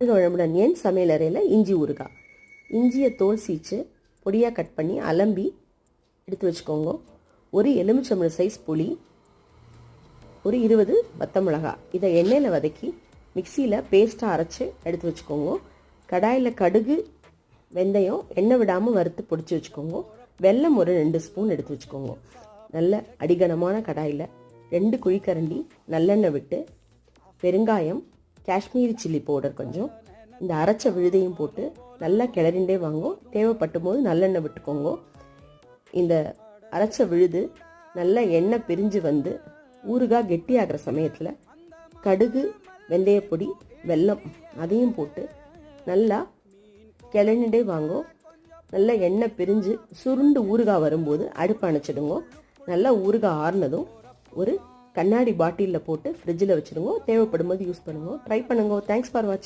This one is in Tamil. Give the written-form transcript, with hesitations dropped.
வளமுடன். என் சமையலறையில் இஞ்சி ஊறுகாய். இஞ்சியை தோல் சீச்சு பொடியாக கட் பண்ணி அலம்பி எடுத்து வச்சுக்கோங்க. ஒரு எலுமிச்சம்பழம் சைஸ் புளி, ஒரு 20 வத்த மிளகாய். இதை எண்ணெயில் வதக்கி மிக்சியில் பேஸ்ட்டாக அரைச்சி எடுத்து வச்சுக்கோங்க. கடாயில் கடுகு, வெந்தயம் எண்ணெய் விடாமல் வறுத்து பொடிச்சு வச்சுக்கோங்க. வெல்லம் ஒரு 2 ஸ்பூன் எடுத்து வச்சுக்கோங்க. நல்ல அடிகனமான கடாயில் 2 குழிக்கரண்டி நல்லெண்ணெய் விட்டு பெருங்காயம், காஷ்மீரி சில்லி பவுடர் கொஞ்சம், இந்த அரைச்ச விழுதையும் போட்டு நல்லா கிளறிண்டே வாங்க. தேவைப்பட்டும் போது நல்லெண்ணெய் விட்டுக்கோங்க. இந்த அரைச்ச விழுது நல்லா எண்ணெய் பிரிஞ்சு வந்து ஊறுகாய் கெட்டியாகிற சமயத்தில் கடுகு, வெந்தயப்பொடி, வெல்லம் அதையும் போட்டு நல்லா கிளறிண்டே வாங்க. நல்லா எண்ணெய் பிரிஞ்சு சுருண்டு ஊறுகாய் வரும்போது அடுப்பு அணைச்சிடுங்க. நல்லா ஊறுகாய் ஆறுனதும் ஒரு கண்ணாடி பாட்டிலில் போட்டு ஃப்ரிட்ஜில் வச்சுடுங்க. தேவைப்படும் போது யூஸ் பண்ணுங்க. ட்ரை பண்ணுங்க. தேங்க்ஸ் ஃபார் வாட்சிங்.